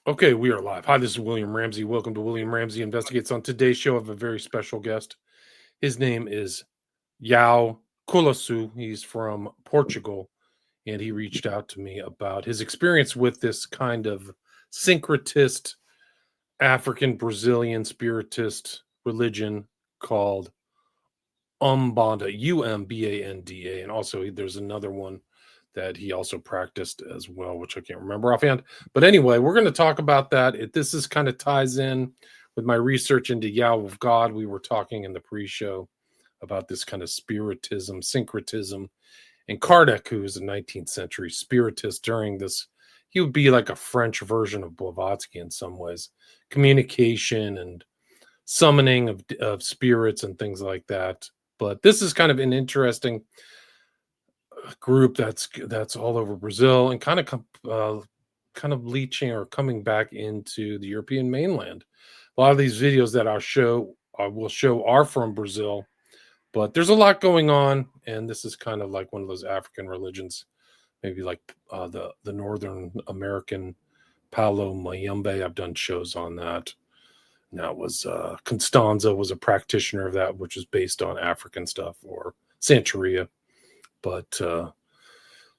Okay, we are live. Hi, this is William Ramsey. Welcome to William Ramsey Investigates. On today's show, I have a very special guest. His name is Joao Colasu. He's from Portugal, and he reached out to me about his experience with this kind of syncretist African Brazilian spiritist religion called Umbanda, Umbanda. And also, there's another one that he also practiced as well, which I can't remember offhand. But anyway, we're going to talk about that. This is kind of ties in with my research into Yao of God. We were talking in the pre-show about this kind of spiritism, syncretism. And Kardec, who was a 19th century spiritist during this, he would be like a French version of Blavatsky in some ways. Communication and summoning of spirits and things like that. But this is kind of an interesting group that's all over Brazil and kind of leaching or coming back into the European mainland. A lot of these videos that will show are from Brazil, but there's a lot going on, and this is kind of like one of those African religions, maybe like the Northern American Palo Mayombe. I've done shows on that. And that was Constanza was a practitioner of that, which is based on African stuff, or Santeria. But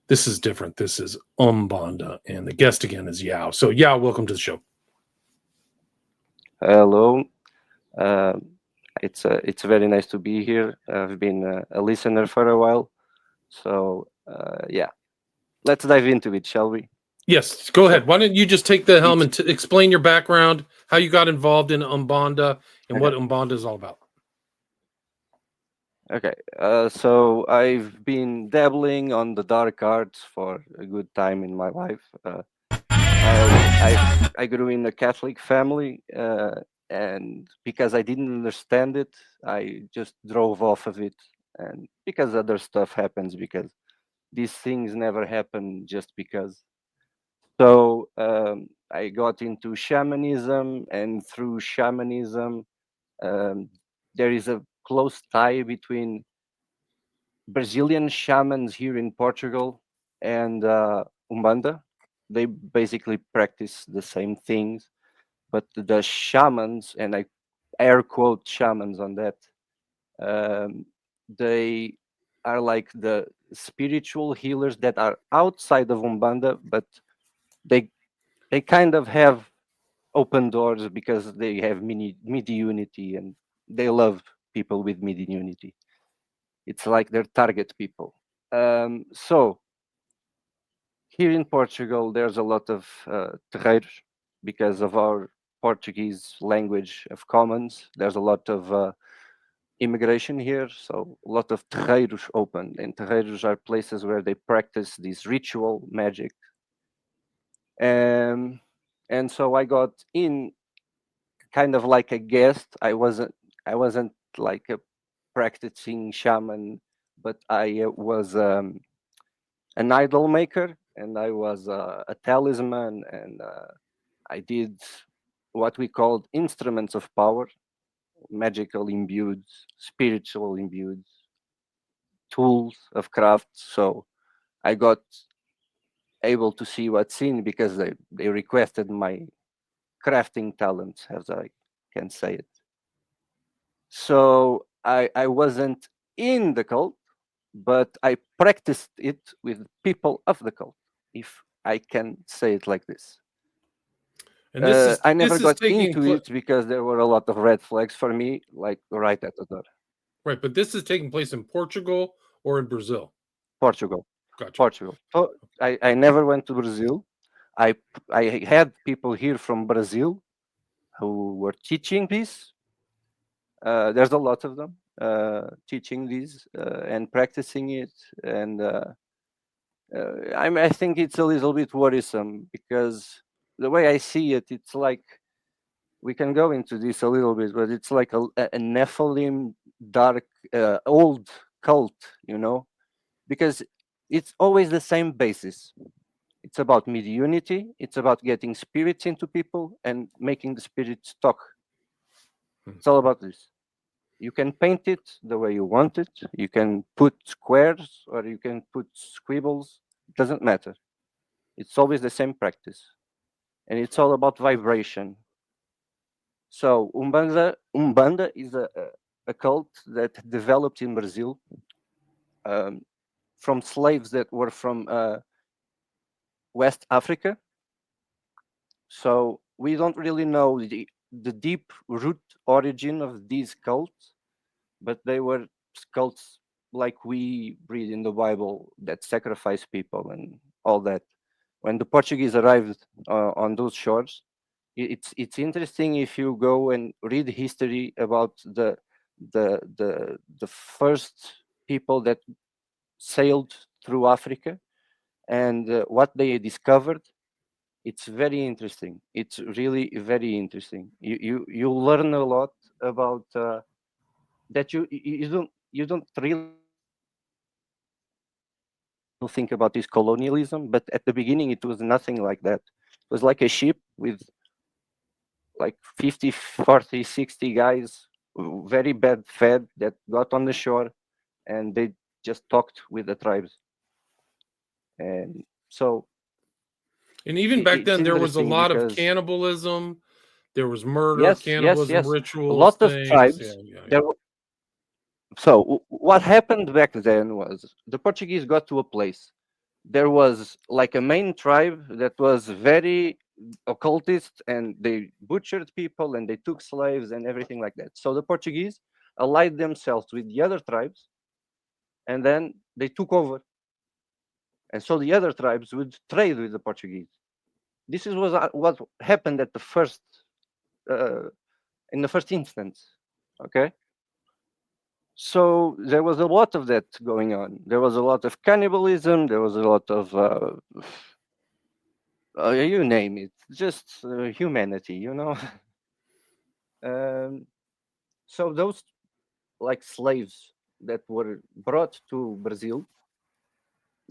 this is different. This is Umbanda, and the guest again is Joao. So, Joao, welcome to the show. Hello. It's very nice to be here. I've been a listener for a while, so yeah, let's dive into it, shall we? Yes, go ahead. Why don't you just take the helm and explain your background, how you got involved in Umbanda, and what Umbanda is all about. Okay, so I've been dabbling on the dark arts for a good time in my life. I grew in a Catholic family, and because I didn't understand it, I just drove off of it. And because other stuff happens, because these things never happen just because. So I got into shamanism, and through shamanism, there is a close tie between Brazilian shamans here in Portugal and Umbanda. They basically practice the same things, but the shamans, and I air quote shamans on that, they are like the spiritual healers that are outside of Umbanda, but they kind of have open doors because they have mediunity and they love people with mediunity. It's like their target people. So here in Portugal, there's a lot of terreiros because of our Portuguese language of commons. There's a lot of immigration here, so a lot of terreiros open, and terreiros are places where they practice this ritual magic. And so I got in kind of like a guest. I wasn't like a practicing shaman, but I was an idol maker, and I was a talisman, and I did what we called instruments of power, magical imbued, spiritual imbued tools of craft. So I got able to see what's in because they requested my crafting talents, as I can say it. So I wasn't in the cult, but I practiced it with people of the cult, if I can say it like this. And I never got into it because there were a lot of red flags for me, like right at the door. Right, but this is taking place in Portugal or in Brazil? Portugal. Gotcha. Portugal. So I never went to Brazil. I had people here from Brazil who were teaching this. There's a lot of them teaching this and practicing it, and I think it's a little bit worrisome because the way I see it, it's like we can go into this a little bit, but it's like a Nephilim dark old cult, because it's always the same basis. It's about mediunity. It's about getting spirits into people and making the spirits talk. It's all about this. You can paint it the way you want it. You can put squares or you can put scribbles. It doesn't matter. It's always the same practice. and it's all about vibration. So Umbanda is a cult that developed in Brazil from slaves that were from West Africa. So we don't really know the deep root origin of these cults, but they were cults like we read in the Bible that sacrifice people and all that. When the Portuguese arrived on those shores, it's interesting if you go and read history about the first people that sailed through Africa and what they discovered. It's very interesting. It's really very interesting. You learn a lot about that you don't really think about this colonialism, but at the beginning it was nothing like that. It was like a ship with like 50, 40, 60 guys, very bad fed, that got on the shore and they just talked with the tribes. And so And even back it's then, there was a interesting lot of because cannibalism. There was murder, yes, cannibalism, a rituals, lot of things. Yeah, tribes yeah, yeah. there. So what happened back then was the Portuguese got to a place. There was like a main tribe that was very occultist, and they butchered people and they took slaves and everything like that. So the Portuguese allied themselves with the other tribes, and then they took over. And so the other tribes would trade with the Portuguese. This is what happened at the first, in the first instance. Okay. So there was a lot of that going on. There was a lot of cannibalism. There was a lot of you name it, just humanity, you know. So those like slaves that were brought to Brazil,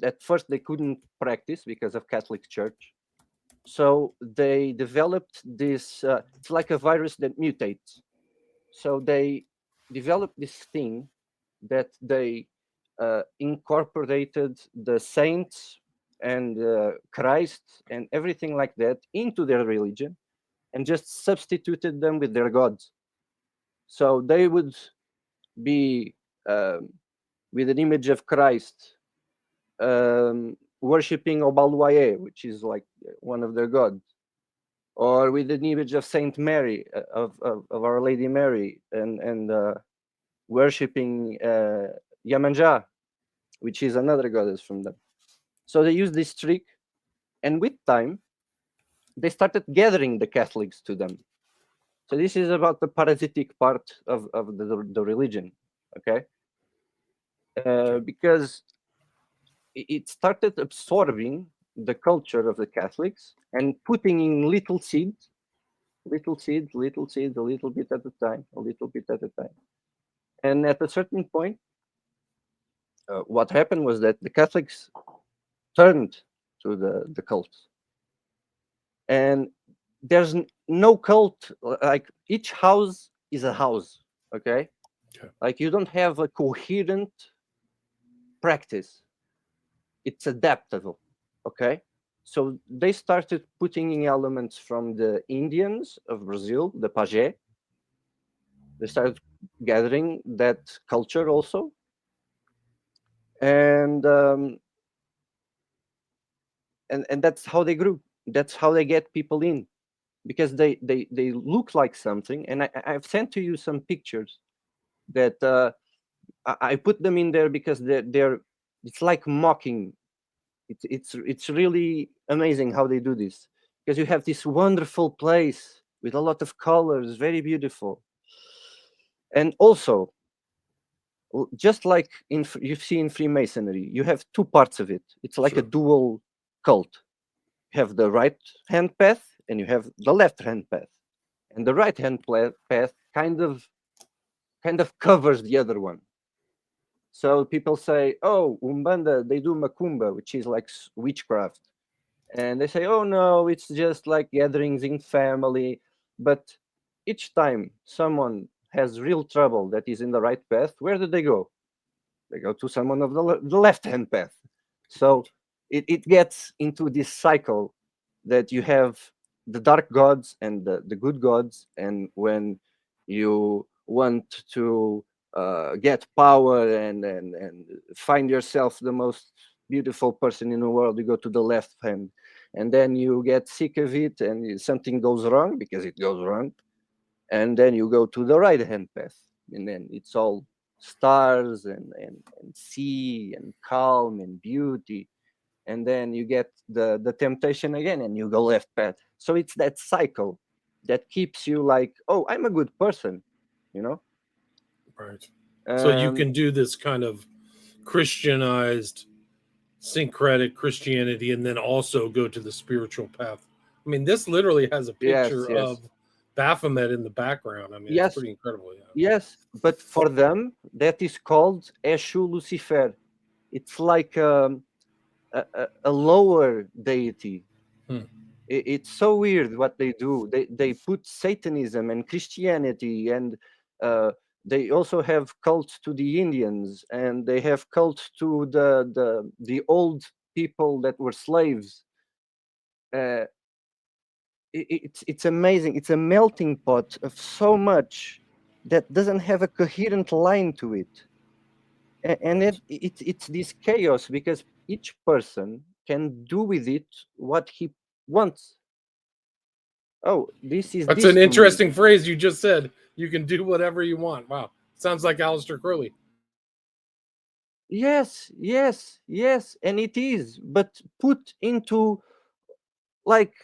at first they couldn't practice because of Catholic Church. So they developed this. It's like a virus that mutates. So they developed this thing that they incorporated the saints and Christ and everything like that into their religion and just substituted them with their gods. So they would be with an image of Christ worshipping Obaluaye, which is like one of their gods, or with an image of Saint Mary, of Our Lady Mary, and worshipping Yamanja, which is another goddess from them. So they used this trick, and with time, they started gathering the Catholics to them. So this is about the parasitic part of the religion, okay? Because it started absorbing the culture of the Catholics and putting in little seeds, a little bit at a time, a little bit at a time. And at a certain point, what happened was that the Catholics turned to the cults. And there's no cult, like each house is a house, okay? Like you don't have a coherent practice. It's adaptable, okay? So they started putting in elements from the Indians of Brazil, the Pajé. They started gathering that culture also. And that's how they grew. That's how they get people in, because they look like something. And I've sent to you some pictures that I put them in there because they're it's like mocking. It's really amazing how they do this, because you have this wonderful place with a lot of colors, very beautiful. And also, just like you see in Freemasonry, you have two parts of it. It's like a dual cult. You have the right hand path and you have the left hand path, and the right hand path kind of covers the other one. So people say, oh, Umbanda, they do Macumba, which is like witchcraft. And they say, oh, no, it's just like gatherings in family. But each time someone has real trouble that is in the right path, where do they go? They go to someone of the left-hand path. So it gets into this cycle that you have the dark gods and the good gods, and when you want to get power and find yourself the most beautiful person in the world, you go to the left hand, and then you get sick of it and something goes wrong, because it goes wrong, and then you go to the right hand path, and then it's all stars and sea and calm and beauty, and then you get the temptation again and you go left path. So it's that cycle that keeps you like, oh, I'm a good person, you know. Right. So you can do this kind of Christianized, syncretic Christianity, and then also go to the spiritual path. I mean, this literally has a picture yes of Baphomet in the background. I mean, it's yes pretty incredible. Yeah. yes, but for them that is called Eshu Lucifer. It's like a lower deity. It's so weird what they do. They put Satanism and Christianity, and they also have cults to the Indians, and they have cults to the old people that were slaves. It's amazing. It's a melting pot of so much that doesn't have a coherent line to it, and it's this chaos, because each person can do with it what he wants. Oh, this is That's this an to me. interesting phrase you just said. You can do whatever you want. Wow. Sounds like Aleister Crowley. Yes, yes, yes, and it is, but put into, like,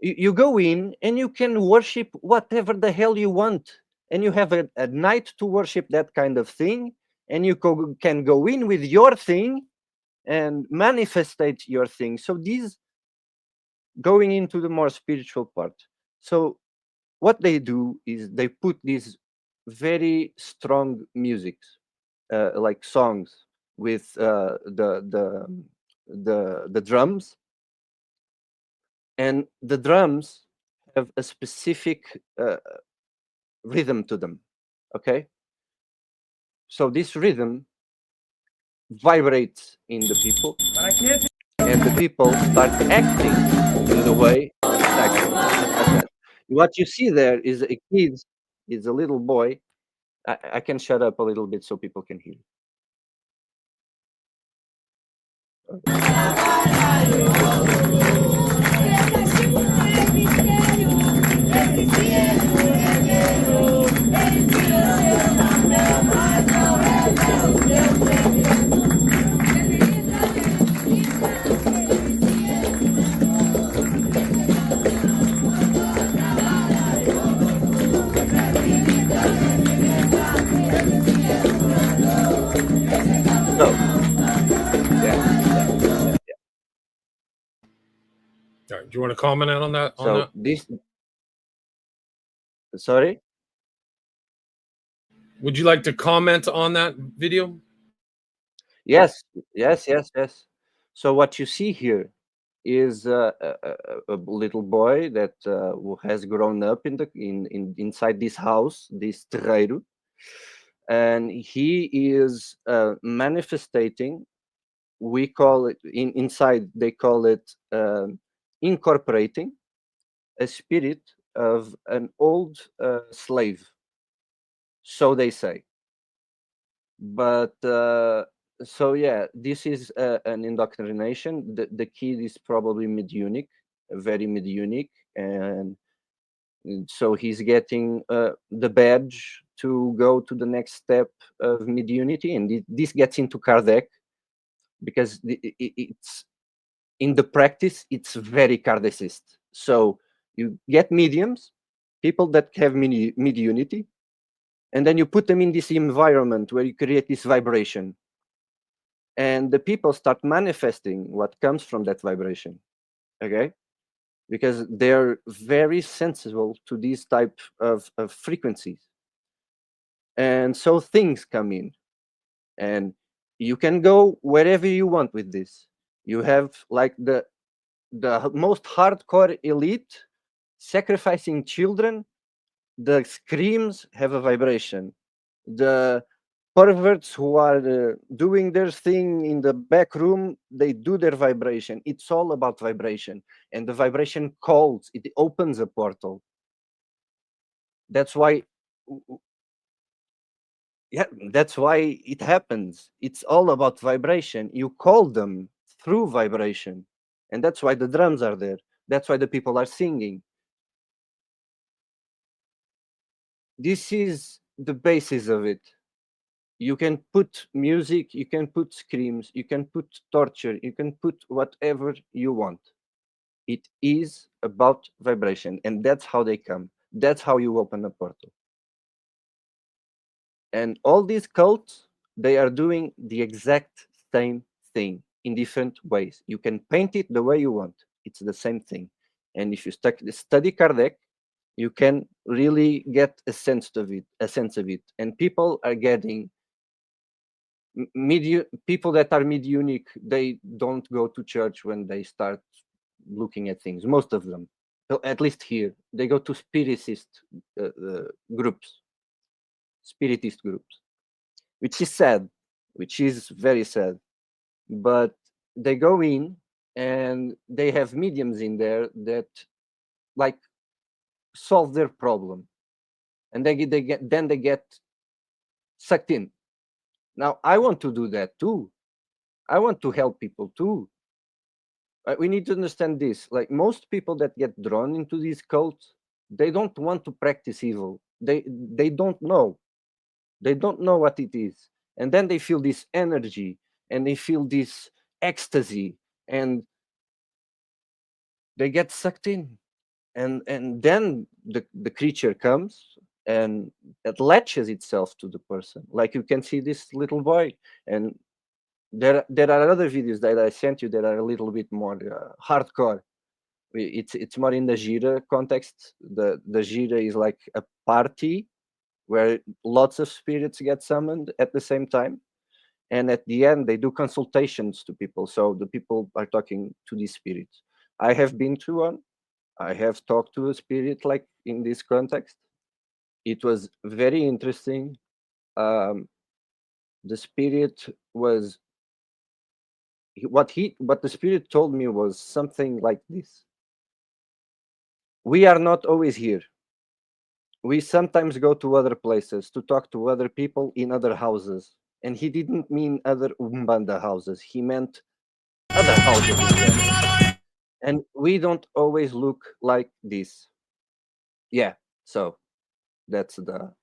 you go in and you can worship whatever the hell you want, and you have a night to worship that kind of thing, and you can go in with your thing and manifestate your thing. So these, going into the more spiritual part. So what they do is they put these very strong musics, like songs with the drums, and the drums have a specific rhythm to them. Okay, so this rhythm vibrates in the people, and the people start acting in the way exactly just like that. What you see there is a kid, is a little boy. I can shut up a little bit so people can hear. So yeah. All right. Do you want to comment on that? So this, sorry. Would you like to comment on that video? Yes, yes, yes, yes. So what you see here is a little boy that who has grown up inside this house, this terreiro, and he is manifestating. We call it inside. They call it incorporating a spirit of an old slave. So they say. But so yeah, this is an indoctrination. The kid is probably mediunic, very mediunic, and so he's getting the badge to go to the next step of mediunity, and this gets into Kardec, because it's in the practice, it's very Kardecist. So you get mediums, people that have mediunity, and then you put them in this environment where you create this vibration, and the people start manifesting what comes from that vibration. Okay, because they're very sensible to these type of frequencies, and so things come in, and you can go wherever you want with this. You have like the most hardcore elite sacrificing children. The screams have a vibration. The perverts who are doing their thing in the back room, they do their vibration. It's all about vibration, and the vibration calls, it opens a portal. That's why, yeah, that's why it happens. It's all about vibration. You call them through vibration, and that's why the drums are there. That's why the people are singing. This is the basis of it. You can put music, you can put screams, you can put torture, you can put whatever you want. It is about vibration, and that's how they come. That's how you open a portal. And all these cults, they are doing the exact same thing in different ways. You can paint it the way you want. It's the same thing. And if you study Kardec, you can really get a sense of it. And people are getting people that are mediunic, they don't go to church when they start looking at things. Most of them, at least here, they go to spiritist groups, which is sad, which is very sad. But they go in and they have mediums in there that like solve their problem, and they get sucked in. Now I want to do that too. I want to help people too. We need to understand this. Like most people that get drawn into these cults, they don't want to practice evil. They don't know. They don't know what it is. And then they feel this energy and they feel this ecstasy and they get sucked in. And then the creature comes and it latches itself to the person. Like you can see this little boy, and there are other videos that I sent you that are a little bit more hardcore. It's more in the Gira context. The Gira is like a party where lots of spirits get summoned at the same time, and at the end they do consultations to people, so the people are talking to these spirits. I have been to one. I have talked to a spirit like in this context. It was very interesting. The spirit was what the spirit told me was something like this: we are not always here. We sometimes go to other places to talk to other people in other houses. And he didn't mean other Umbanda houses, he meant other houses in general. And we don't always look like this. Yeah, so that's the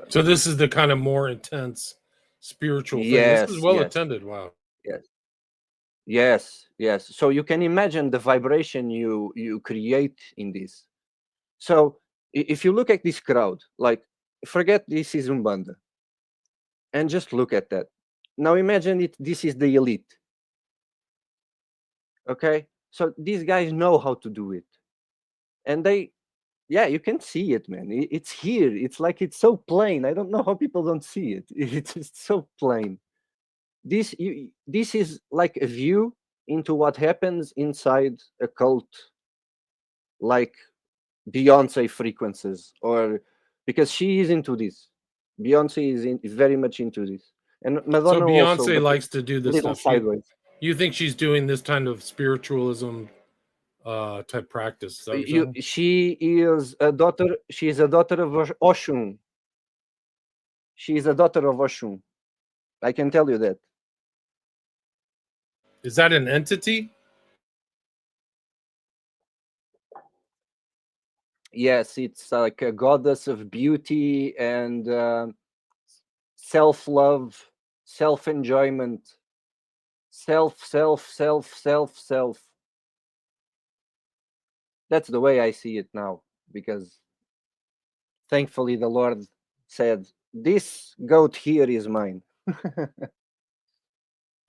So this is the kind of more intense spiritual thing. This is yes, well yes, attended. Wow. yes, yes. So you can imagine the vibration you create in this. So if you look at this crowd, like forget this is Umbanda, and just look at that. Now imagine it. This is the elite. Okay, so these guys know how to do it, and yeah, you can see it, man. It's here. It's like it's so plain. I don't know how people don't see it. It's just so plain. This is like a view into what happens inside a cult, like Beyonce frequencies, or because she is into this. Beyonce is very much into this, and So Madonna also, Beyonce but likes to do a this little stuff. sideways. You think she's doing this kind of spiritualism type practice? Is that what you're saying? She is a daughter. She is a daughter of Oshun. She is a daughter of Oshun. I can tell you that. Is that an entity? Yes, it's like a goddess of beauty and self-love, self-enjoyment, self. That's the way I see it now, because thankfully the Lord said, "This goat here is mine."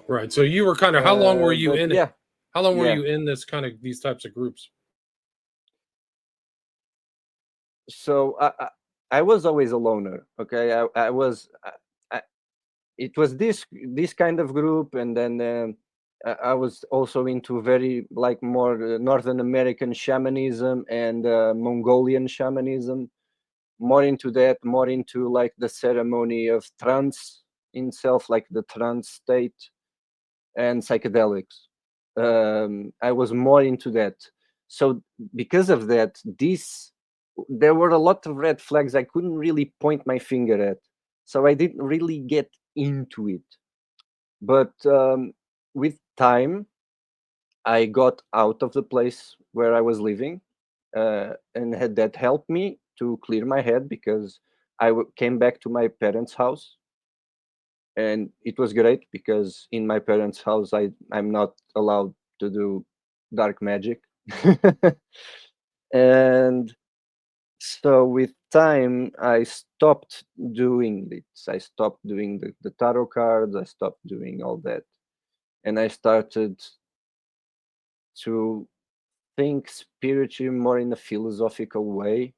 Right. So you were kind of how long were you But in it? yeah, How long were yeah. you in this kind of these types of groups? So I was always a loner. Okay, I was. It was this kind of group, and then I was also into very like more Northern American shamanism and Mongolian shamanism. more into that, more into like the ceremony of trance itself, like the trance state and psychedelics. I was more into that. So because of that, there were a lot of red flags I couldn't really point my finger at. So I didn't really get into it. But with time, I got out of the place where I was living, and that helped me to clear my head because came back to my parents' house, and it was great because in my parents' house I'm not allowed to do dark magic, and so with time I stopped doing it. I stopped doing the tarot cards. I stopped doing all that, and I started to think spiritually more in a philosophical way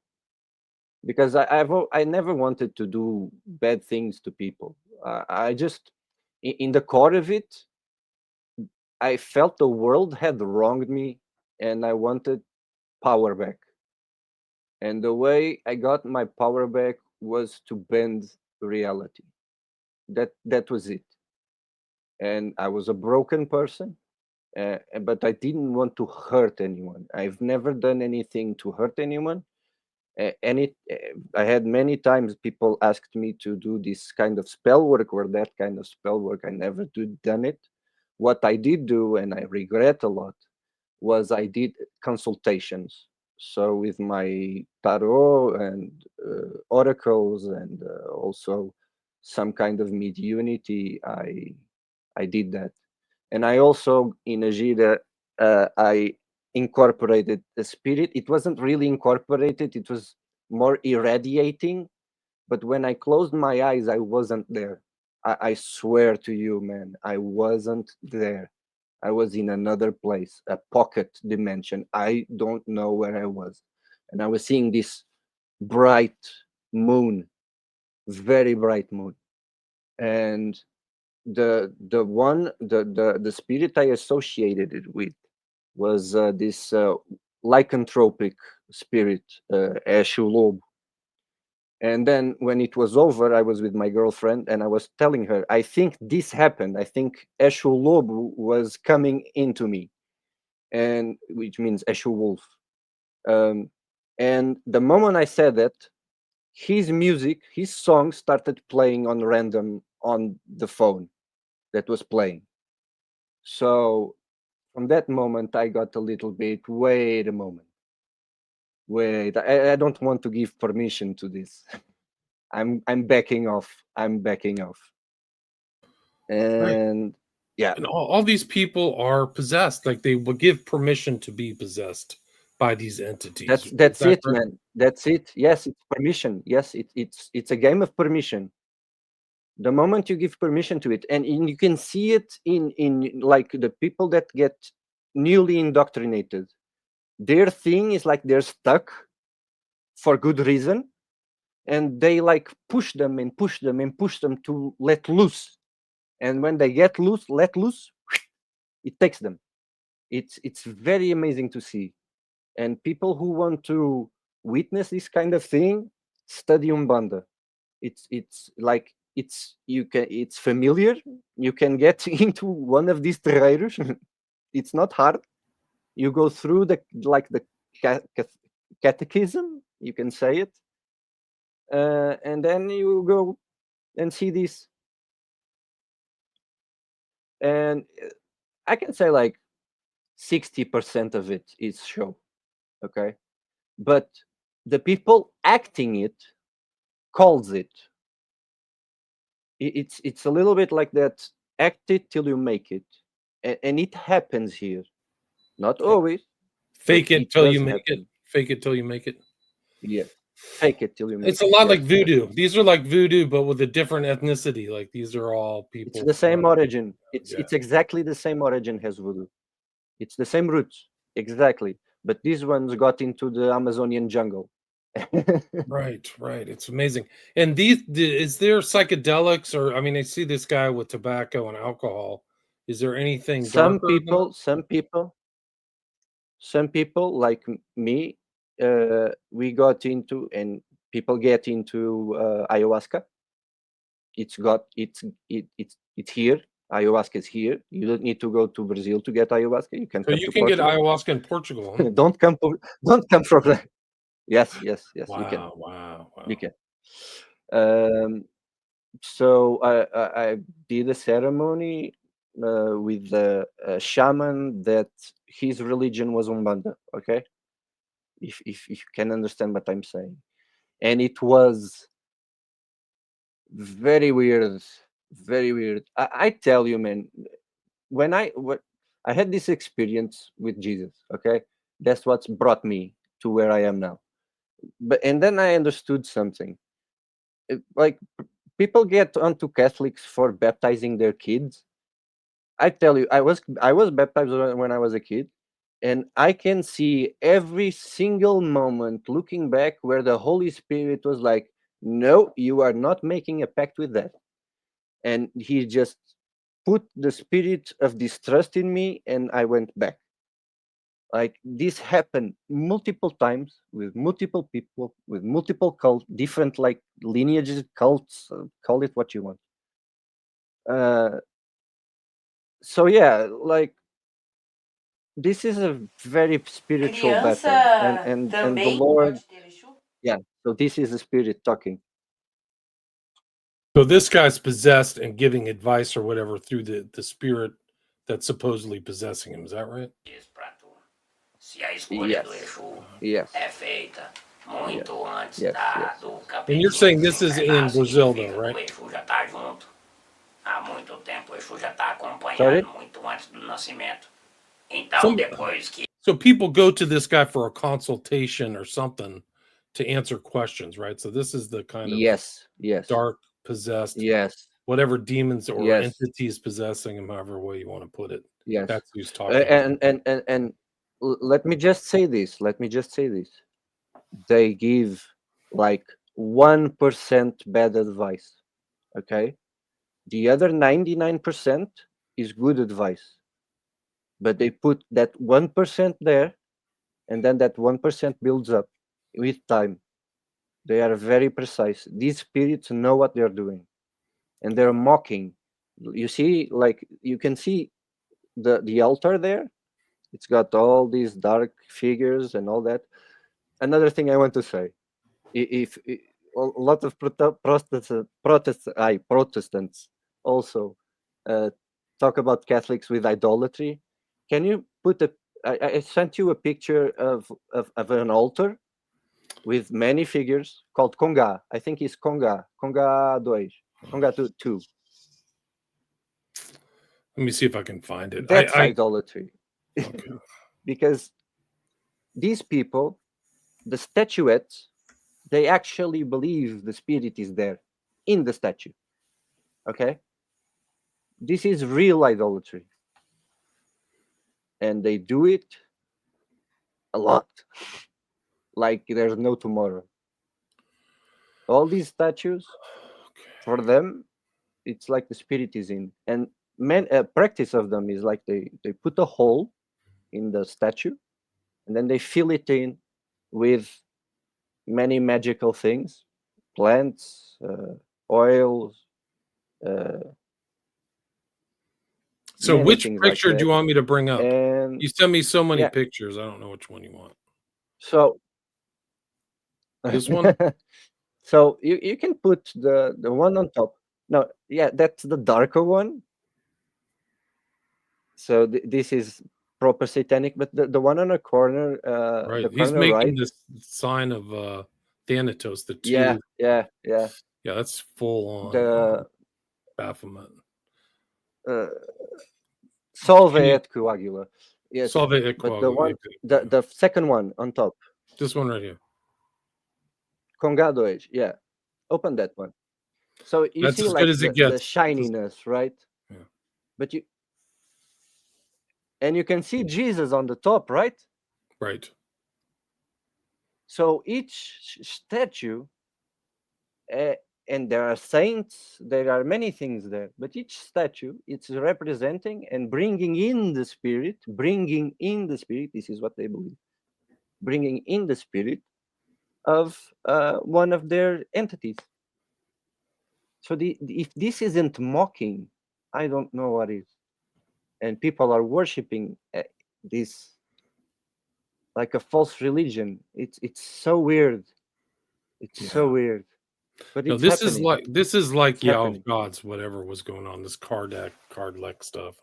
because I never wanted to do bad things to people. I just in the core of it, I felt the world had wronged me, and I wanted power back. And the way I got my power back was to bend reality. That was it. And I was a broken person, but I didn't want to hurt anyone. I've never done anything to hurt anyone. I had many times people asked me to do this kind of spell work or that kind of spell work. I never done it. What I did do, and I regret a lot, was I did consultations. So with my tarot and oracles and also some kind of mediunity, I did that. And I also in Ajira, I incorporated the spirit. It wasn't really incorporated; it was more irradiating. But when I closed my eyes, I wasn't there. I swear to you, man, I wasn't there. I was in another place, a pocket dimension. I don't know where I was. And I was seeing this bright moon, very bright moon. And the spirit I associated it with was this lycanthropic spirit, Eshu. And then when it was over, I was with my girlfriend and I was telling her, I think this happened. I think Eshu Lobo was coming into me, and which means Eshu Wolf. Um, and the moment I said that, his music, his song started playing on random on the phone that was playing. So from that moment, I got a little bit, wait a moment. Wait, I don't want to give permission to this. I'm backing off. I'm backing off. Right. And yeah, And all these people are possessed. Like they will give permission to be possessed by these entities. Is that's that it, correct? man. That's it. Yes, it's permission. Yes, it's a game of permission. The moment you give permission to it, and you can see it in like the people that get newly indoctrinated. Their thing is like they're stuck for good reason, and they like push them and push them and push them to let loose. And when they get loose, let loose, it takes them. It's very amazing to see. And people who want to witness this kind of thing, study Umbanda. It's like it's familiar. You can get into one of these terreiros. It's not hard. You go through the catechism. You can say it, and then you go and see this. And I can say like 60% of it is show. Okay, but the people acting it calls it. It's a little bit like that. Act it till you make it, and it happens here. Not Okay. always, but Fake it it till you does make it. happen. Fake it till you make it. Yes, fake it till you It's make a it. lot like Yes, that's voodoo. it. These are like voodoo, but with a different ethnicity. Like these are all It's people the from same origin. yeah. It's exactly the same origin as voodoo. It's the same roots, exactly. But these ones got into the Amazonian jungle. Right, right. It's amazing. And is there psychedelics or I mean, I see this guy with tobacco and alcohol. Is there anything some darker than people, some people, some people like me, we got into and people get into ayahuasca. It's here. Ayahuasca is here. You don't need to go to Brazil to get ayahuasca. You can So come you to can get Portugal. ayahuasca in Portugal. Huh? don't come from there. Yes. Wow, You can. wow. You can. So I did a ceremony with a shaman that his religion was Umbanda. Okay, if you can understand what I'm saying, and it was very weird, very weird. I tell you, man, when I had this experience with Jesus. Okay, that's what's brought me to where I am now. But and then I understood something. Like people get onto Catholics for baptizing their kids. I tell you, I was baptized when I was a kid, and I can see every single moment looking back where the Holy Spirit was like, "No, you are not making a pact with that," and He just put the spirit of distrust in me, and I went back. Like this happened multiple times with multiple people, with multiple cults, different like lineages, cults, call it what you want. So yeah, like this is a very spiritual battle, and the Também Lord, pode ter Exu? yeah. So this is the spirit talking. So this guy's possessed and giving advice or whatever through the spirit that's supposedly possessing him. Is that right? Diz pra tu. Se a escolha do Yes, Exu yes, é feita yes, muito antes yes. do And you're capetinha saying this is in desencarnar, Brazil, though, significa que right? o Exu já tá junto. Há muito tempo o Exu já tá acompanhando, Sorry. muito antes do nascimento. Então, depois que So people go to this guy for a consultation or something to answer questions, right? So this is the kind of Yes, yes, dark possessed, yes, whatever demons or yes, entities possessing him, however way you want to put it. yes. That's who's talking. And let me just say this. Let me just say this. They give like 1% bad advice. Okay, the other 99% is good advice, but they put that 1% there, and then that 1% builds up with time. They are very precise. These spirits know what they're doing, and they're mocking. You see, like you can see the altar there. It's got all these dark figures and all that. Another thing I want to say: if a lot of Protestants also talk about Catholics with idolatry. Can you put a? I sent you a picture of an altar with many figures called Conga. I think it's Conga. Conga 2. Conga 2. Let me see if I can find it. That's idolatry. Okay. Because these people, the statuettes, they actually believe the spirit is there in the statue. Okay? This is real idolatry. And they do it a lot. Like there's no tomorrow. All these statues, for them, it's like the spirit is in. And practice of them is like they put a hole in the statue, and then they fill it in with many magical things, plants, oils. So which Things picture like do you that. want me to bring up? And You sent me so many yeah. pictures. I don't know which one you want. So This one? so you can put the one on top. No, yeah, that's the darker one. So this is proper satanic, but the one on the corner, Right. the He's corner right. making this sign of Thanatos, the two. Yeah. Yeah, that's full on The Baphomet. Solve et coagula. Yes. Salve et But the one, coagula. the second one on top. This one right here. Congado age. Yeah. Open that one. So you That's see as like good as it the gets. shininess, right? Yeah. But you can see Jesus on the top, right? Right. So each statue, and there are saints, there are many things there, but each statue, it's representing and bringing in the spirit, this is what they believe, bringing in the spirit of one of their entities. So if this isn't mocking, I don't know what is. And people are worshiping this like a false religion. It's so weird. It's so Yeah. weird. But No, it's this is happening. like It's Yao happening. of Gods, whatever was going on, this card lek stuff.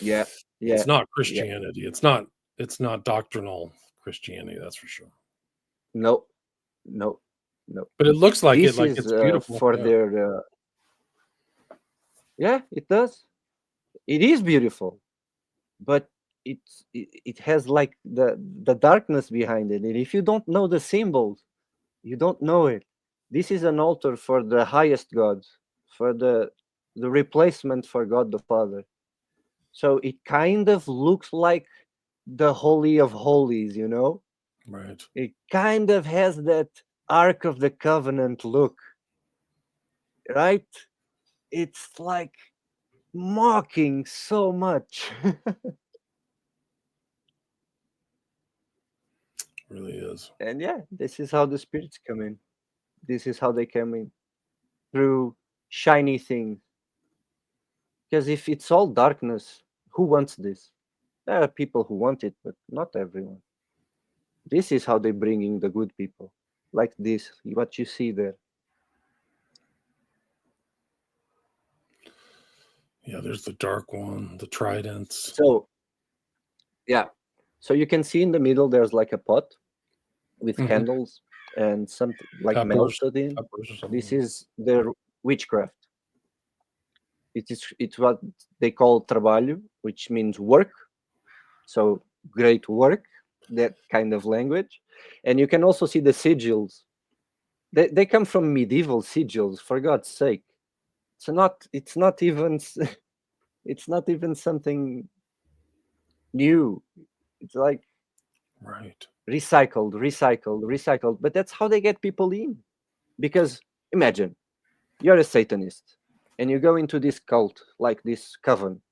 Yeah, yeah, It's not yeah. Christianity. It's not doctrinal Christianity, that's for sure. No, no, no. But it looks like This like is it's beautiful. for Yeah. their. Yeah, it does. It is beautiful, but it has like the darkness behind it. And if you don't know the symbols, you don't know it. This is an altar for the highest God, for the replacement for God the Father. So it kind of looks like the Holy of Holies, you know? Right. It kind of has that Ark of the Covenant look, right? It's like mocking so much. Really is. And yeah, this is how the spirits come in. This is how they come in, through shiny things. Because if it's all darkness, who wants this? There are people who want it, but not everyone. This is how they bring in the good people, like this, what you see there. Yeah, there's the dark one, the tridents. So yeah, so you can see in the middle there's like a pot with Mhm. candles and something like Peppers, melted in. peppers or something. This is their witchcraft. It's what they call trabalho, which means work. So great work, that kind of language. And you can also see the sigils. They come from medieval sigils, for God's sake. It's not even it's not even something new. It's like Right. recycled. But that's how they get people in. Because imagine you're a Satanist and you go into this cult, like this coven,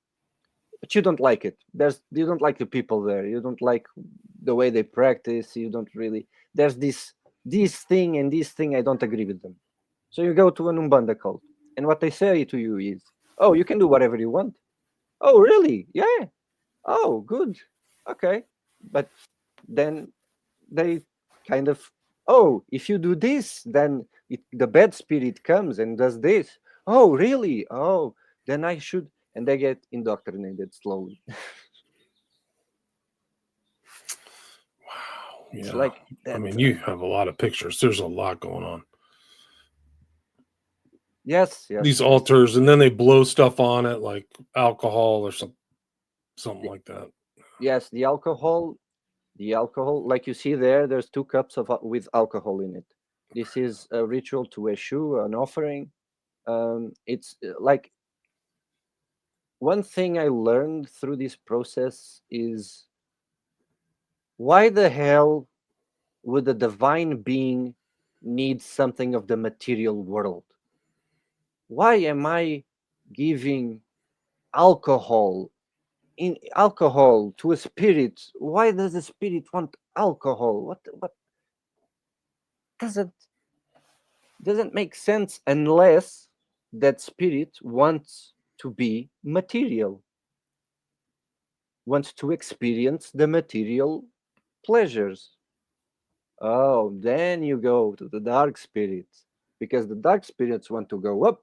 but you don't like it. You don't like the people there. You don't like the way they practice. You don't really. There's this thing and this thing. I don't agree with them. So you go to an Umbanda cult, and what they say to you is, "Oh, you can do whatever you want." Oh, really? Yeah. Oh, good. Okay. But then they kind of, oh, if you do this, then the bad spirit comes and does this. Oh, really? Oh, then I should. And they get indoctrinated slowly. Wow. It's Yeah. like I that. mean, you have a lot of pictures. There's a lot going on. Yes. These altars, and then they blow stuff on it like alcohol or something like that. Yes, the alcohol, like you see there, there's 2 cups of with alcohol in it. This is a ritual to eschew, an offering. It's like one thing I learned through this process is why the hell would a divine being need something of the material world? Why am I giving alcohol to a spirit? Why does a spirit want alcohol? What doesn't make sense unless that spirit wants to be material, wants to experience the material pleasures. Oh, then you go to the dark spirits, because the dark spirits want to go up.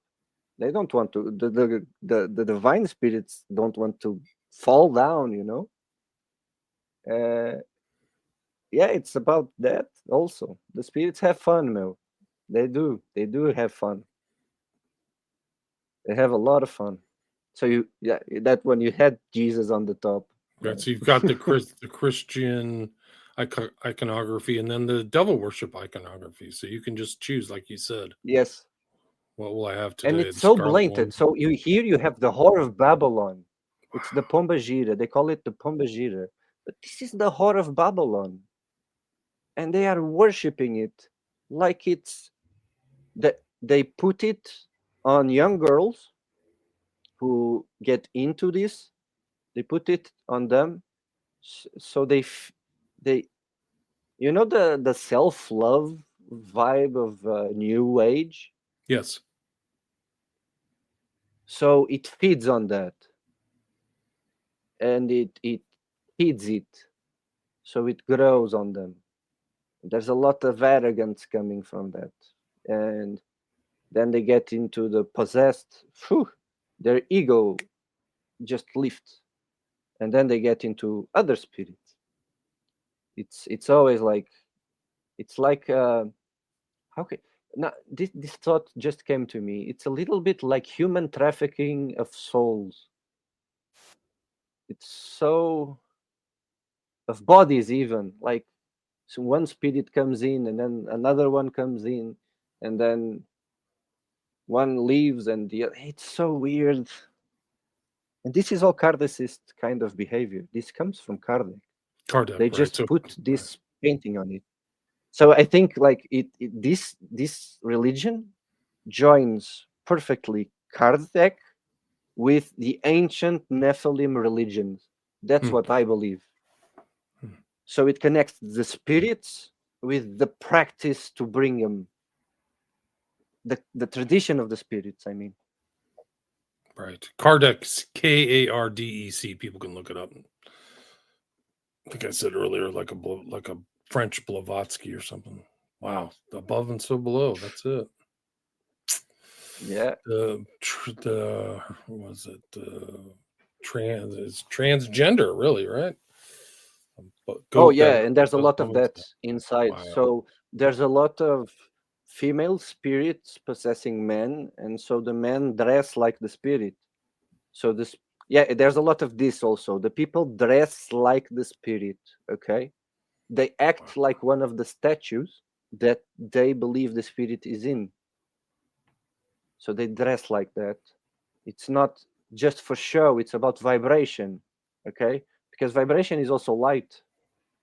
They don't want to. The divine spirits don't want to fall down. Uh, yeah, it's about that also. The spirits have fun, Mel. They do. They do have fun. They have a lot of fun. So that when you had Jesus on the top. Right. So you've got the Christian iconography, and then the devil worship iconography. So you can just choose, like you said, Yes. what will I have today? And it's The so scarlet one. blatant. So you have the whore of Babylon. It's the Pomba Gira. They call it the Pomba Gira. But this is the whore of Babylon. And they are worshipping it like it's that they put it on young girls who get into this. They put it on them, so they the self-love vibe of new age. Yes. So it feeds on that, and it feeds it, so it grows on them. There's a lot of arrogance coming from that, and then they get into the possessed. Their ego just lifts, and then they get into other spirits. It's always like, it's like how can now this thought just came to me. It's a little bit like human trafficking of souls. It's so, of bodies even, like, so one spirit comes in and then another one comes in and then one leaves and it's so weird. And this is all Kardecist kind of behavior. This comes from Kardec. Kardec, They right? just So, put this painting on it. So I think like this religion joins perfectly Kardec with the ancient Nephilim religions. That's what I believe. So it connects the spirits with the practice to bring them, the tradition of the spirits, I mean. Right. Kardec, Kardec. People can look it up. I think I said earlier, like a French Blavatsky or something. Wow. Above and so below. That's it. Yeah. The what was it? It's transgender, really, right? Oh yeah, and there's a lot of that inside. Wow. So there's a lot of female spirits possessing men, and so the men dress like the spirit. So this, yeah, there's a lot of this also. The people dress like the spirit, okay? They act like one of the statues that they believe the spirit is in. So they dress like that. It's not just for show, it's about vibration, okay? Because vibration is also light.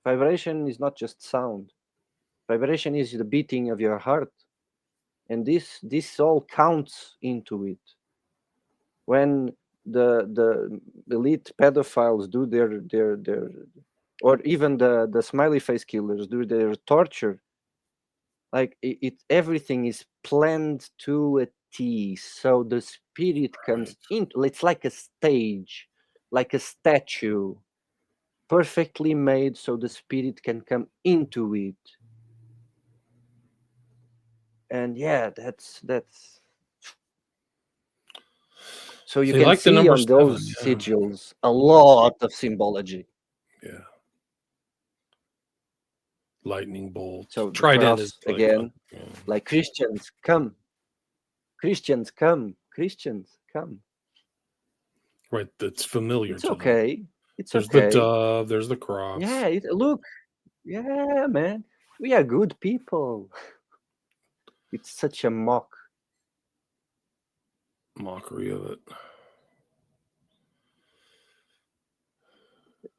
Vibration is not just sound. Vibration is the beating of your heart. And this all counts into it. When the elite pedophiles do their or even the smiley face killers do their torture, like it everything is planned to a T. So the spirit comes into, it's like a stage, like a statue, perfectly made so the spirit can come into it. And yeah, that's so you They can like the see number on those 7, sigils a lot of symbology. yeah. Lightning bolt. So the Trident is cross again, like Christians come, Christians come, Christians come. Right, that's familiar It's to okay. them. It's There's okay. the dove, there's the cross. Yeah, look. Yeah, man. We are good people. It's such a mockery of it.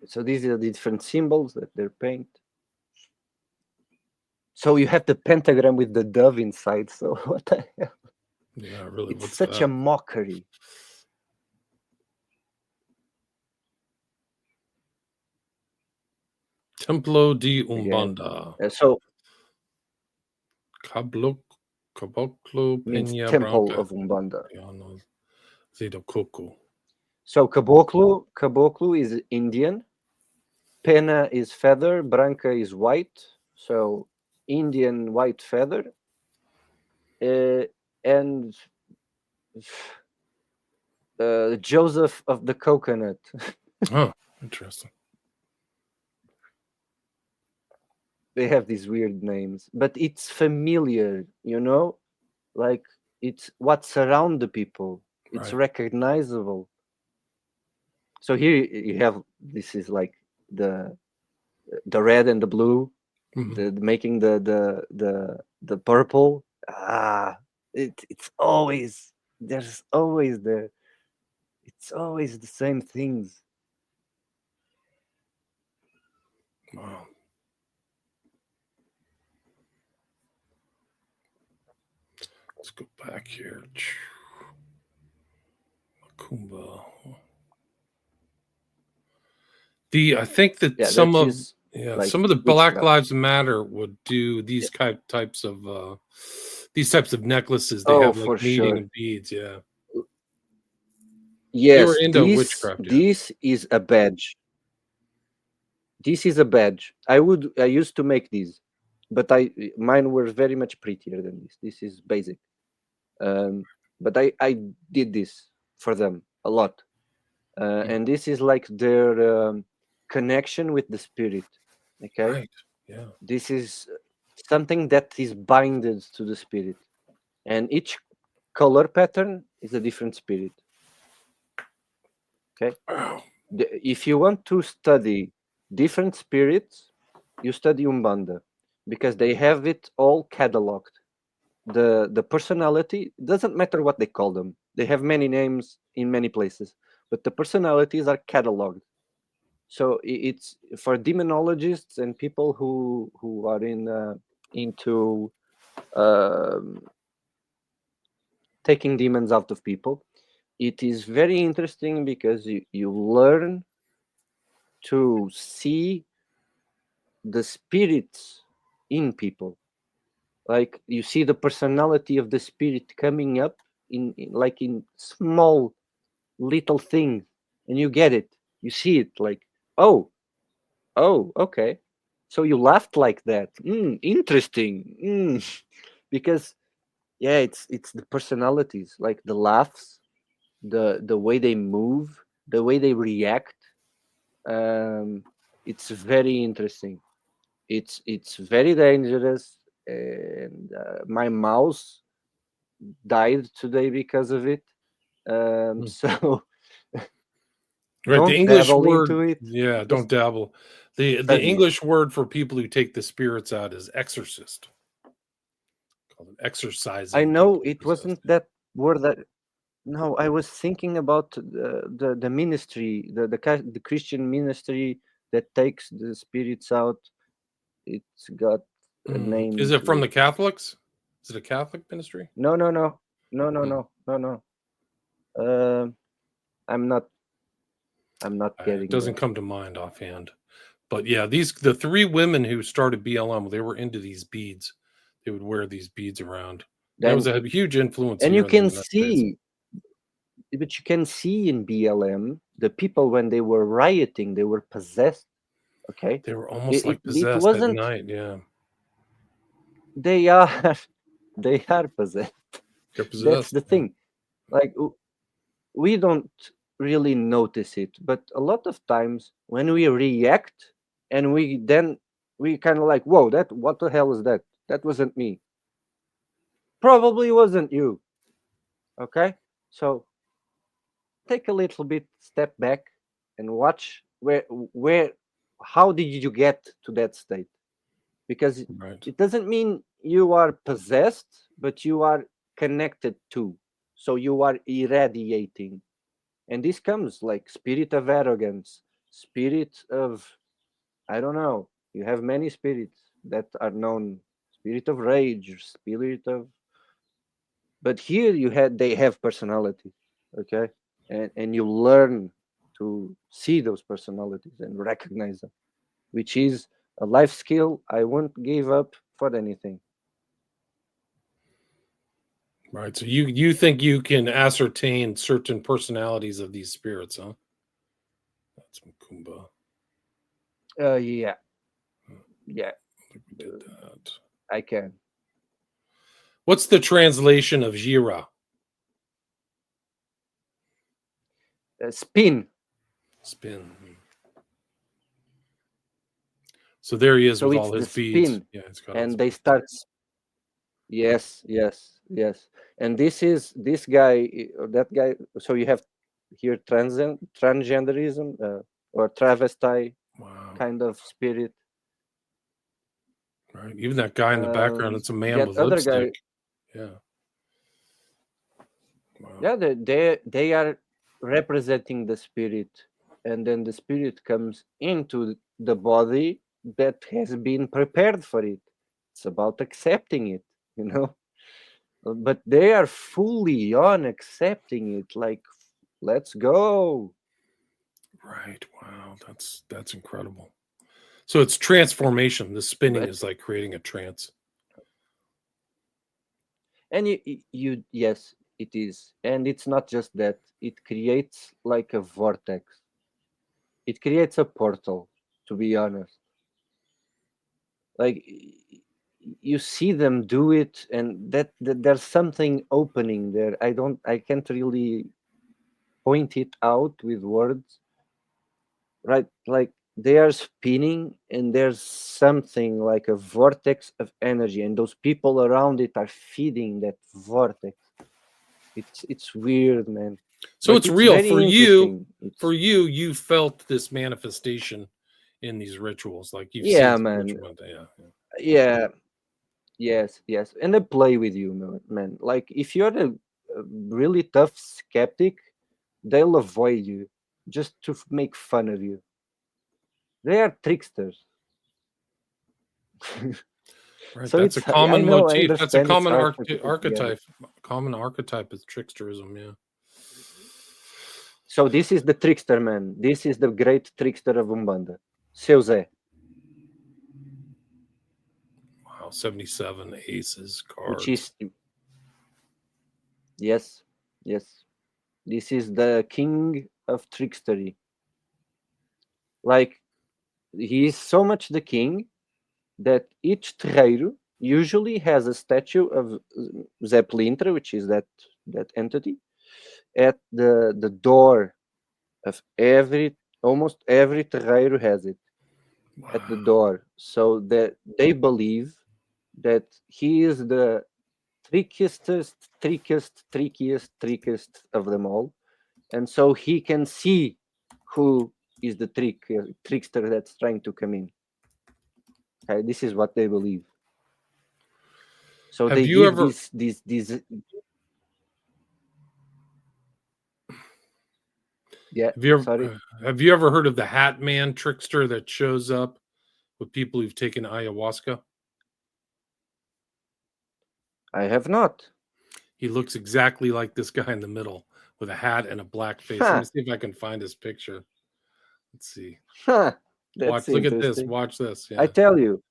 So these are the different symbols that they're painted. So you have the pentagram with the dove inside. So what the hell? Yeah, really. It's What's such that? a mockery. Templo di Umbanda. So Caboclo means Peña temple Branca. of Umbanda. Zidococo. So Caboclo is Indian. Pena is feather. Branca is white. So Indian white feather. And Joseph of the coconut. Oh, interesting. They have these weird names, but it's familiar, you know, like it's what's around the people. It's recognizable. So here you have, this is like the red and the blue, the making the purple. It's always, there's always the, it's always the same things. Wow. Let's go back here. Macumba. I think that some of Yeah, like some of the Black witchcraft. Lives Matter would do these types of necklaces. They Oh, have like for meeting sure. and beads. Yeah, they were Yes, into witchcraft. Yeah, this is a badge. This is a badge. I used to make these, but mine were very much prettier than this. This is basic. But I did this for them a lot. And this is like their connection with the spirit. Okay, right. Yeah, this is something that is binded to the spirit, and each color pattern is a different spirit. Okay, wow. if you want to study different spirits, you study Umbanda, because they have it all cataloged. The personality doesn't matter what they call them. They have many names in many places, but the personalities are cataloged. So it's for demonologists and people who are into um, taking demons out of people. It is very interesting because you learn to see the spirits in people. Like you see the personality of the spirit coming up like in small little things, and you get it. You see it like, oh, okay. So you laughed like that. Interesting. Because yeah, it's the personalities, like the laughs, the way they move, the way they react. It's very interesting. It's very dangerous, and my mouse died today because of it. So Right. The don't English dabble word. into it. Yeah, don't Just dabble. The study it. English word for people who take the spirits out is exorcist. Called it I exorcising know people it possessed. wasn't that word that. No, I was thinking about the ministry, the Christian ministry that takes the spirits out. It's got a Is name it to from it. the Catholics? Is it a Catholic ministry? No, no, no, no, no, Hmm. no, no, no. Uh, I'm not. I'm not It getting doesn't the. come to mind offhand. But yeah, the three women who started BLM, they were into these beads. They would wear these beads around. That was Then a huge influence and you here in the can United States. see, but you can see in BLM the people when they were rioting, they were possessed. Okay, They were almost like it possessed at wasn't. night. Yeah, They are they are possessed. they're That's possessed. the Yeah. thing. Like we don't really notice it, but a lot of times when we react and we kind of like, whoa, that what the hell is that? That wasn't me. Probably wasn't you. Okay, so take a little bit step back and watch where how did you get to that state, because Right. it doesn't mean you are possessed, but you are connected to, so you are irradiating. And this comes like spirit of arrogance, spirit of, I don't know, you have many spirits that are known, spirit of rage, spirit of, but here they have personality. Okay, and you learn to see those personalities and recognize them, which is a life skill I won't give up for anything. Right. So you think you can ascertain certain personalities of these spirits, huh? That's Makumba. Yeah, yeah, I think we did that. I can. What's the translation of Jira? Spin. Spin. So there he is So with it's all the his beads. spin, Yeah, it's got all his and they beads. start. Yes, yes, yes. And this is this guy or that guy. So you have here transgenderism or travesti Wow. kind of spirit. Right. Even that guy in the background, it's a man That with other lipstick. guy, Yeah. Wow. yeah, they are representing the spirit, and then the spirit comes into the body that has been prepared for it. It's about accepting it, you know. But they are fully on accepting it, like, let's go. Right. Wow. That's incredible. So it's transformation. The spinning But- is like creating a trance. And yes, it is. And it's not just that. It creates like a vortex. It creates a portal, to be honest. Like you see them do it, and that there's something opening there. I can't really point it out with words, right? Like they are spinning, and there's something like a vortex of energy, and those people around it are feeding that vortex. It's weird, man. So But it's real very for you. interesting. For you felt this manifestation in these rituals, like you've Yeah, seen some man. ritual. Yeah. Yeah. Yes, and they play with you, man. Like if you're a really tough skeptic, they'll avoid you just to make fun of you. They are tricksters. Right. So That's a it's I common know, I motif. That's a understand it's common hard to put it together. archetype. Common archetype is tricksterism. Yeah. So this is the trickster, man. This is the great trickster of Umbanda, Seu Zé. Wow. 77 aces cards. Which is yes. This is the king of trickstery. Like he is so much the king that each terreiro usually has a statue of Zé Pelintra, which is that entity, at the door of almost every terreiro has it at the door, so that they believe that he is the trickiest of them all, and so he can see who is the trickster that's trying to come in. Okay, this is what they believe. So Have they you give ever- these yeah. Sorry. Have you ever heard of the Hat Man trickster that shows up with people who've taken ayahuasca? I have not. He looks exactly like this guy in the middle with a hat and a black face. Huh. Let me see if I can find his picture. Let's see. That's Look at this. interesting. Watch this. Yeah. I tell you,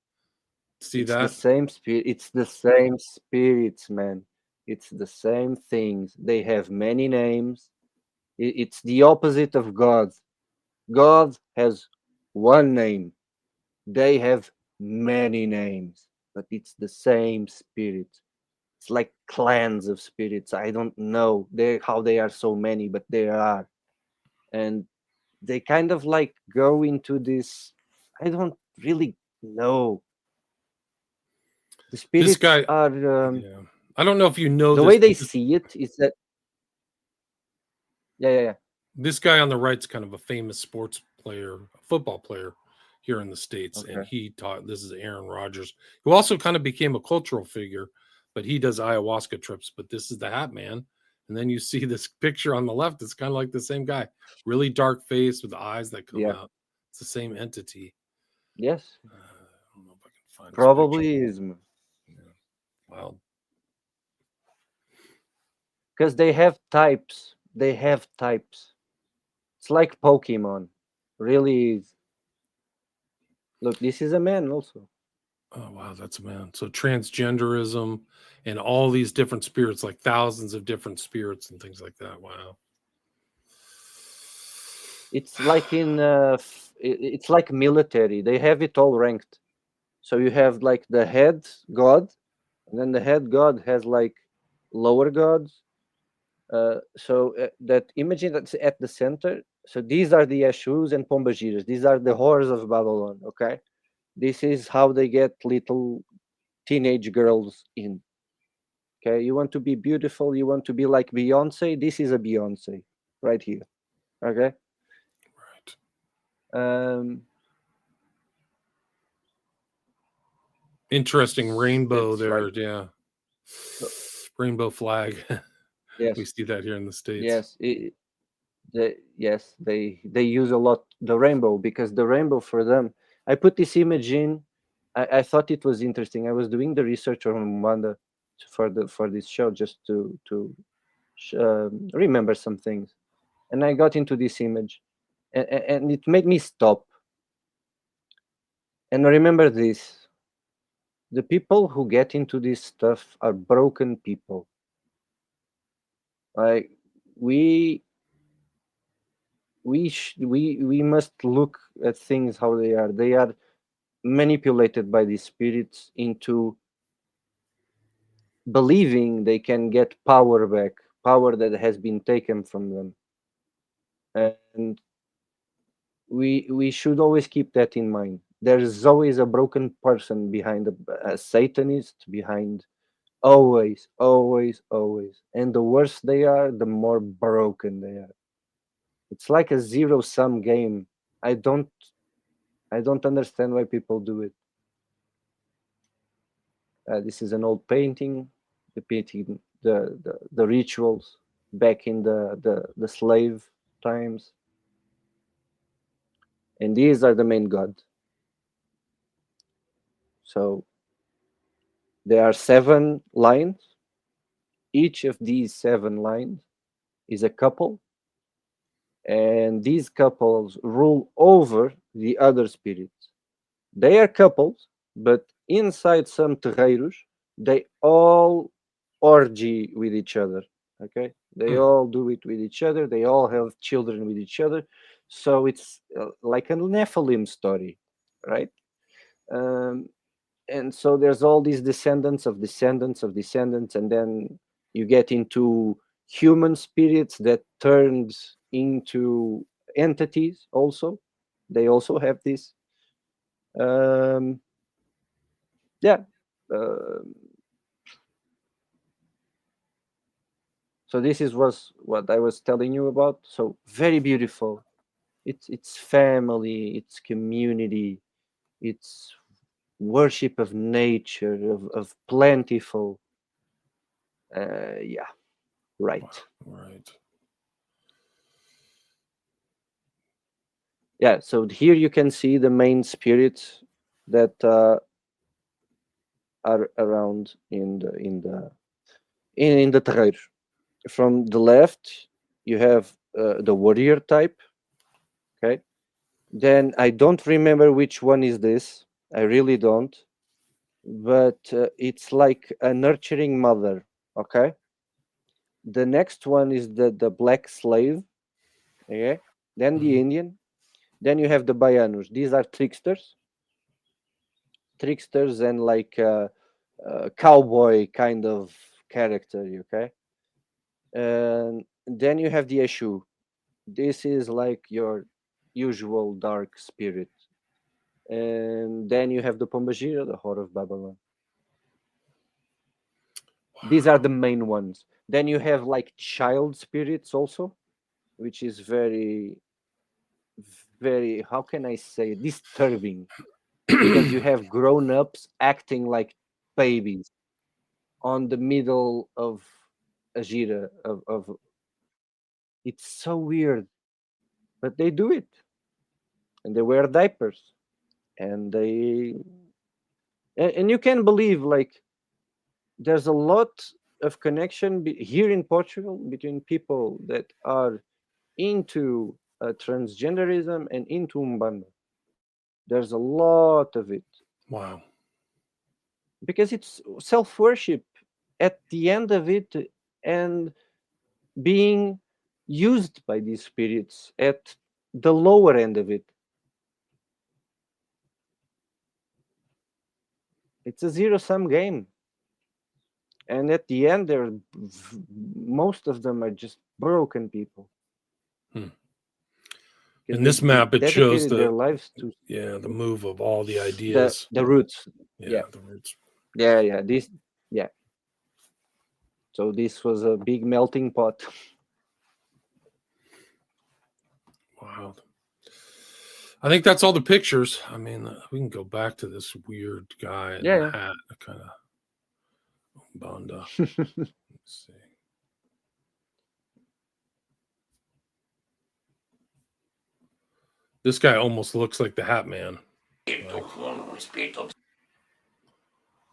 See it's that? the same spirit. It's the same spirits, man. It's the same things. They have many names. It's the opposite of God. God has one name. They have many names, but it's the same spirit. It's like clans of spirits. I don't know how they are so many, but they are. And they kind of like go into this. I don't really know. The spirits This guy. are Yeah. I don't know if you know the this. way they see it is that. Yeah. This guy on the right's kind of a famous sports player, a football player here in the States. Okay. And he taught, this is Aaron Rodgers, who also kind of became a cultural figure, but he does ayahuasca trips. But this is the Hat Man. And then you see this picture on the left. It's kind of like the same guy, really dark face with eyes that come out. It's the same entity. Yes. I don't know if I can find his Probably picture. is. Yeah. Wow. Because they have types. It's like Pokemon. Really is. Look, this is a man also. Oh wow, that's a man. So transgenderism and all these different spirits, like thousands of different spirits and things like that. Wow. It's like it's like military. They have it all ranked. So you have like the head god, and then the head god has like lower gods. So that imagine that's at the center. So these are the Yeshus and Pombagiras. These are the whores of Babylon. Okay, this is how they get little teenage girls in. Okay, you want to be beautiful, you want to be like Beyonce. This is a Beyonce right here. Okay. Right. Interesting rainbow there. Right. Yeah. Rainbow flag. Yes. We see that here in the States. Yes. They use a lot the rainbow, because the rainbow for them. I put this image in. I thought it was interesting. I was doing the research on Umbanda for this show, just to remember some things, and I got into this image, and it made me stop. And remember this: the people who get into this stuff are broken people. Like we we must look at things how they are. They are manipulated by these spirits into believing they can get power back, power that has been taken from them. And we should always keep that in mind. There's always a broken person behind a Satanist, behind, always, always, always. And the worse they are, the more broken they are. It's like a zero-sum game. I don't understand why people do it. This is an old painting depicting the rituals back in the slave times. And these are the main god. So there are 7 lines. Each of these 7 lines is a couple, and these couples rule over the other spirits. They are couples, but inside some terreiros, they all orgy with each other. Okay, they all do it with each other. They all have children with each other. So it's like a Nephilim story, right? And so there's all these descendants of descendants of descendants, and then you get into human spirits that turned into entities. Also, they also have this. Yeah. So this was what I was telling you about. So very beautiful. It's family, it's community, it's worship of nature, of plentiful. Yeah, right. Right. Yeah, so here you can see the main spirits that are around in the terreiro. From the left, you have the warrior type. Okay, then I don't remember which one is this. I really don't. But it's like a nurturing mother. Okay. The next one is the black slave. Okay. Then the Indian. Then you have the Baianos. These are tricksters and like cowboy kind of character. Okay. And then you have the Eshu. This is like your usual dark spirit. And then you have the Pombagira, the Whore of Babylon. These are the main ones. Then you have like child spirits also, which is very, very, how can I say, disturbing, because you have grown-ups acting like babies on the middle of a gira of it's so weird, but they do it, and they wear diapers, and and you can believe, like, there's a lot of connection here in Portugal between people that are into transgenderism and into Umbanda. There's a lot of it. Wow. Because it's self-worship at the end of it, and being used by these spirits at the lower end of it. It's a zero-sum game. And at the end, most of them are just broken people. In this map, it shows their lives to the move of all the ideas. The roots. Yeah, the roots. Yeah. So this was a big melting pot. Wow. I think that's all the pictures. I mean, we can go back to this weird guy in the hat, kind of Umbanda. Let's see. This guy almost looks like the Hat Man.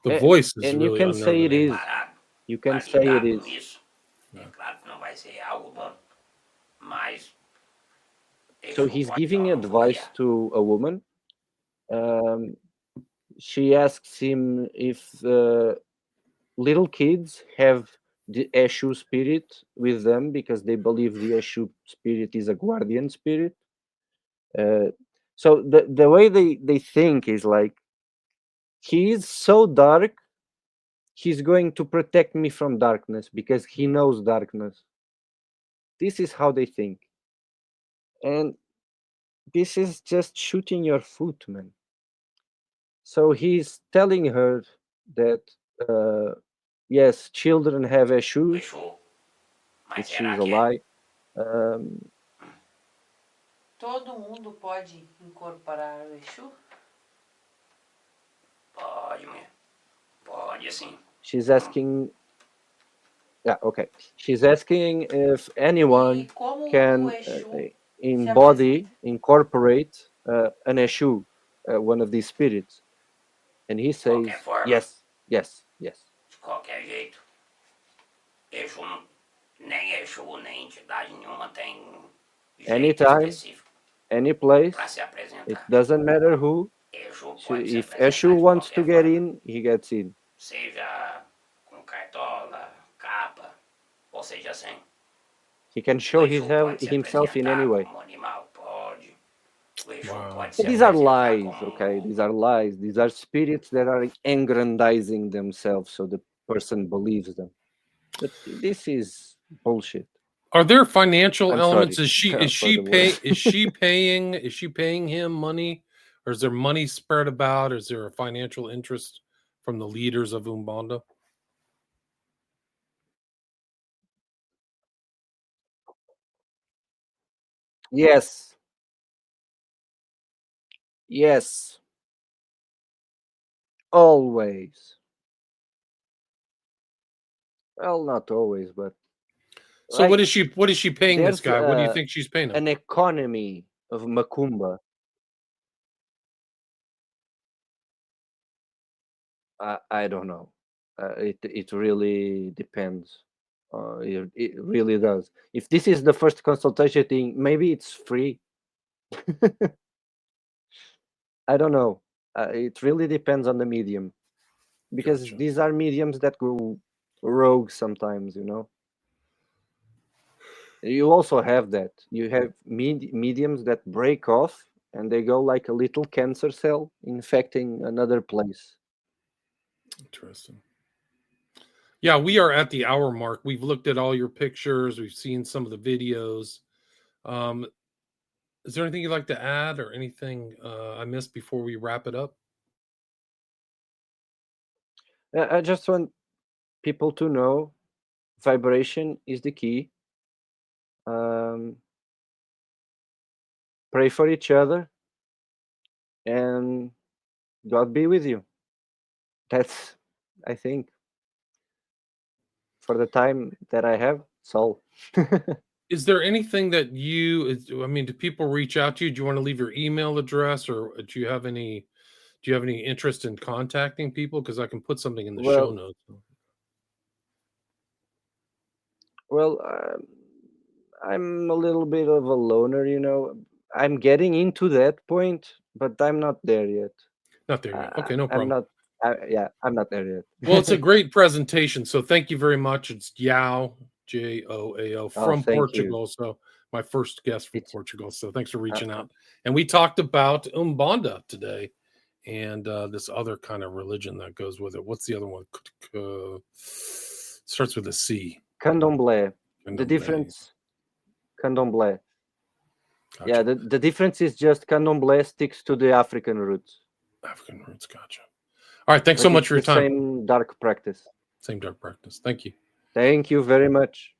The voice is and really you can say it is. You can say it is. So he's giving advice to a woman, She asks him if little kids have the Eshu spirit with them because they believe the Eshu spirit is a guardian spirit. So the way they think is like, he is so dark, he's going to protect me from darkness because he knows darkness. This is how they think. And this is just shooting your foot, man. So he's telling her that yes, children have Eshu, Fechou. Mas which será is a que é? lie. Todo mundo pode incorporar o Exu? Pode, mulher. Pode sim. She's asking. Yeah, okay. She's asking if anyone E como o can Exu embody, incorporate an Eshu, one of these spirits. And he says, Qualquer forma. yes, yes, yes. De qualquer jeito. Exu, nem Exu, nem entidade nenhuma tem jeito Anytime, específico any place, para se it apresentar. doesn't matter who. Exu pode se If apresentar Eshu de wants to qualquer get forma. in, he gets in. Seja com cartola, capa, ou seja sem. He can O show Exu pode se himself in apresentar any way. como animal, pode. O Exu Wow. pode se These are apresentar lies, como... okay? These are lies. These are spirits that are aggrandizing themselves so the person believes them. But this is bullshit. Are there financial I'm elements? sorry Is for the word. is she paying him money, or is there money spread about? Is there a financial interest from the leaders of Umbanda? Yes. Yes. Always. Well, not always, but So like, what is she paying this there's guy? What do you think she's paying him? an economy of Macumba. I don't know. It really depends. It really does. If this is the first consultation thing, maybe it's free. I don't know. It really depends on the medium, because Gotcha. these are mediums that go rogue sometimes. You know. You also have that. You have mediums that break off and they go like a little cancer cell infecting another place. Interesting. Yeah, we are at the hour mark. We've looked at all your pictures. We've seen some of the videos. Is there anything you'd like to add, or anything I missed before we wrap it up? I just want people to know vibration is the key. Pray for each other, and God be with you. That's, I think, for the time that I have, it's all. Is there anything that I mean, do people reach out to you? Do you want to leave your email address, or do you have any interest in contacting people? Because I can put something in the show notes. Well, I'm a little bit of a loner, you know. I'm getting into that point, but I'm not there yet. Not there yet. Okay, no I'm problem. not. I'm not there yet. Well, it's a great presentation, so thank you very much. It's Joao, Joao, from thank you. Portugal. So my first guest from Portugal. So thanks for reaching out. And we talked about Umbanda today, and this other kind of religion that goes with it. What's the other one? Starts with a C. Candomblé. The Candomblé. difference. Candomblé. Gotcha. Yeah, the difference is just Candomblé sticks to the African roots. African roots. Gotcha. All right. Thanks so much for your time. Same dark practice. Same dark practice. Thank you. Thank you very much.